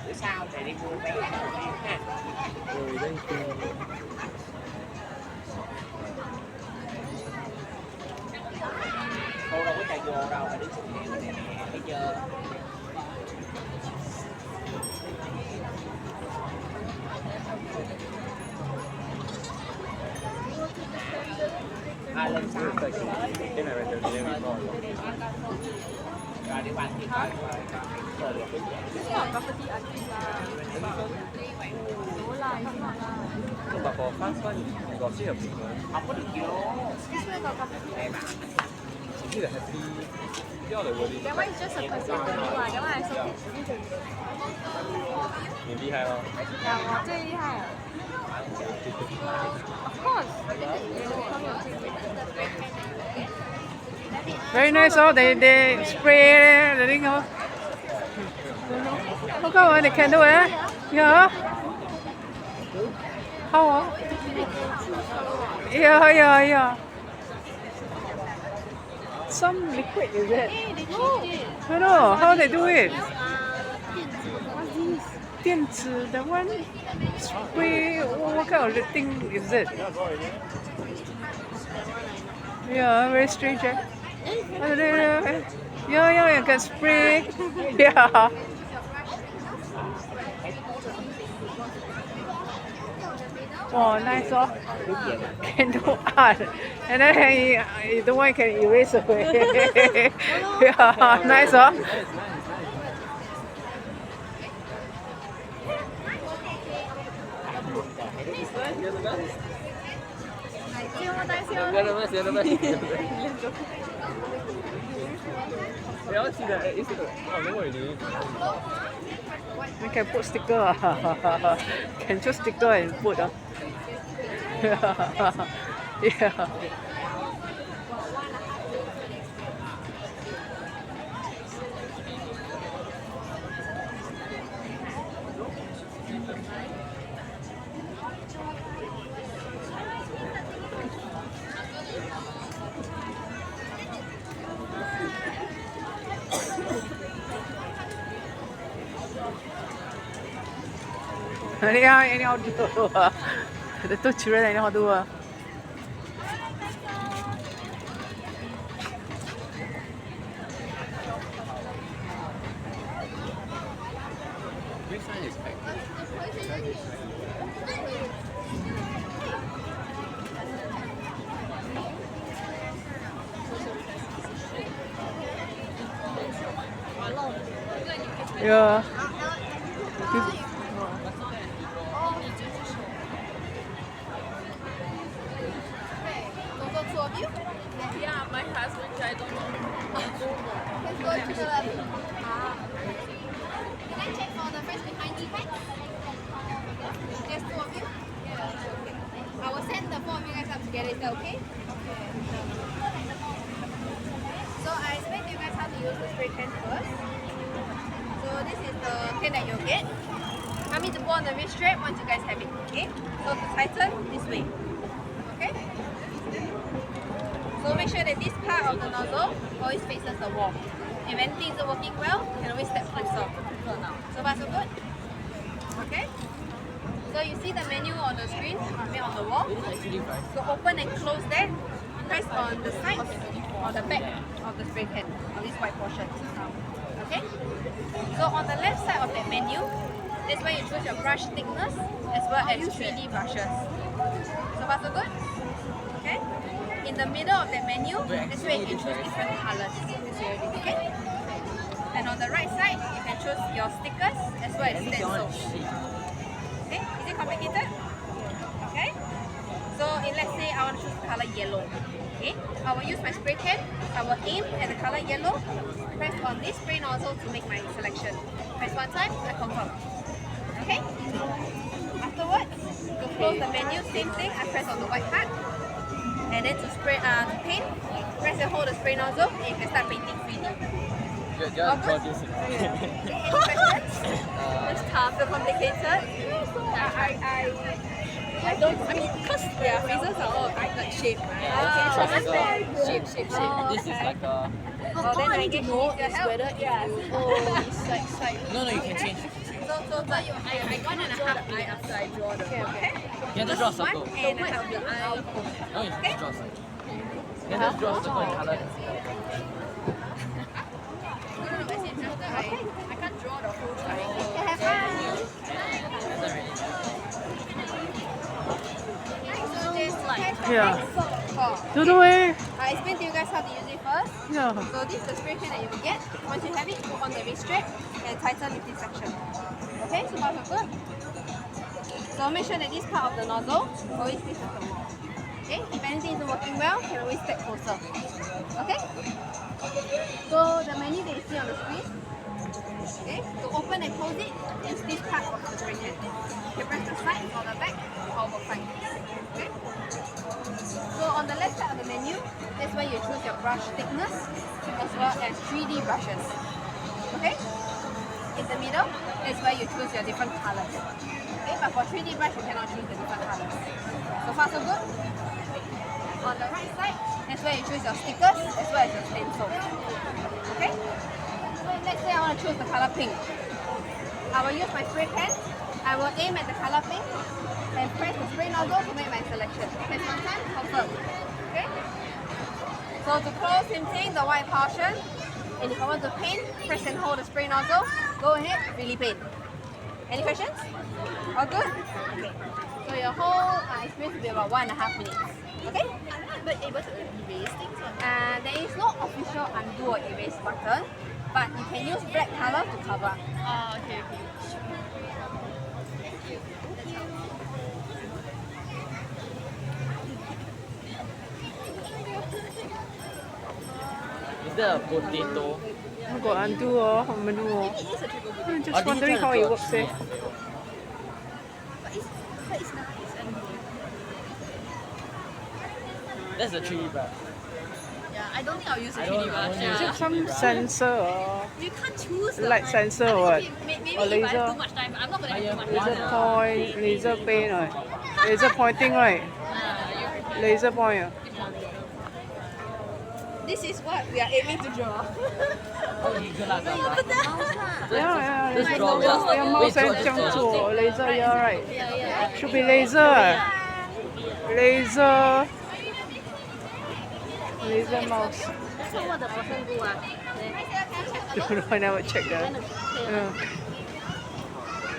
Bữa sau thì đi mua vé ha. Rồi đây thì cô đâu có chạy vô đâu mà đứng xuống kia nè thấy chưa? Lần sau cái này là từ đây mình coi rồi đi quanh thì coi nhưng mà có phát xuất có適合平衡không có được vô em ạ呢個係 B 因為我哋會練 That one is just a person that one I saw 你厲害咯我最厲害 Of course Very nice, oh, they spray the thing, oh. Look how they can do it, yeah. How? Yeah. Some liquid, is it? I don't know, how they do it? What's this? 电子, the one spray, what kind of thing is it? Yeah, very strange, eh? Yeah, you can spray. Yeah. Oh, nice, oh. Can do art. And then the one can erase away. Yeah, nice, oh. We can put sticker. Can choose sticker and put. Yeah. Anyhow do. The two children anyhow do. Which one is packed? Yeah. Yeah, my husband, I don't know. Let's go to the Can I check for the first behind the back? Just two of you? Yeah. I will send the four of you guys up together, is that okay? So I explained to you guys how to use the spray can first. So this is the can that you'll get. I mean to put on the wrist strap once you guys have it, okay? So to tighten, this way, okay? So make sure that this part of the nozzle always faces the wall. If anything isn't working well, you can always step closer. So far so good? Okay? So you see the menu on the screen, on the wall. So open and close that. Press on the side or the back of the spray can, on this white portion. Okay? So on the left side of that menu, that's where you choose your brush thickness as well as 3D brushes. So far so good? Okay? In the middle of the menu, that's where you can choose different colors. Okay? And on the right side, you can choose your stickers as well as stencils. Okay? Is it complicated? Okay? So let's say I want to choose the color yellow. Okay? I will use my spray can. I will aim at the color yellow. Press on this spray nozzle to make my selection. Press one time, I confirm. Okay? Afterwards, to close the menu, same thing. I press on the white part. And then to spray, to paint, press and hold the spray nozzle and you can start painting freely. you want to draw this? Any questions? It's tough, so complicated. I don't. I mean, because their faces are all like shape, right? Shape. This is like a... All I need to know is whether if it's like side. No, you can change. So I 1.5 eye after I draw the okay? You have to draw a circle. And I have the eye. No, you just draw a circle. You just draw a circle in color. No, as in after I can't draw the whole triangle. So just like Yeah. four. Don't know eh. I explain to you guys how to use it first. Yeah. So this is the spray can that you will get. Once you have it, put on the wrist strap and tighten with this section. Okay, so far so good. So make sure that this part of the nozzle always faces the wall. Okay, if anything isn't working well, you can always step closer. Okay? So the menu that you see on the screen, okay, to open and close it is this part of the spray can. You can press the side or the back or both sides. Okay? So on the left side of the menu, that's where you choose your brush thickness as well as 3D brushes. Okay? In the middle, that's where you choose your different colors. Okay, but for 3D brush, you cannot choose the different colors. So far, so good. On the right side, that's where you choose your stickers as well as your stencil. Okay? So let's say I want to choose the color pink. I will use my spray pen. I will aim at the color pink and press the spray nozzle to make my selection. Press one time, confirm. Okay? So to close, same thing, the white portion. And if I want to paint, press and hold the spray nozzle. Go ahead, really paint. Any questions? All good? Okay. So your whole experience will be about 1.5 minutes. Okay? But able to erase things. There is no official undo or erase button, but you can use black color to cover. Okay. Is there a potato? I got undo on menu. It is a triple booty. I'm just wondering how it works eh. But it's nice and That's a 3D brush. yeah, I don't think I'll use a I 3D don't- brush. I Is Yeah. it some sensor or You can't choose the light sensor or what? Maybe Or if I have laser? too much time, I'm not gonna have too much Laser time. point, laser paint right? Laser pointing right? Laser point. This is what we are aiming to draw. Good luck, Yeah, Just yeah. draw. Yeah, mouse and 这样做 laser yeah right. Should be laser. Laser. Laser mouse. So what the person do Don't know, I never checked that. Yeah.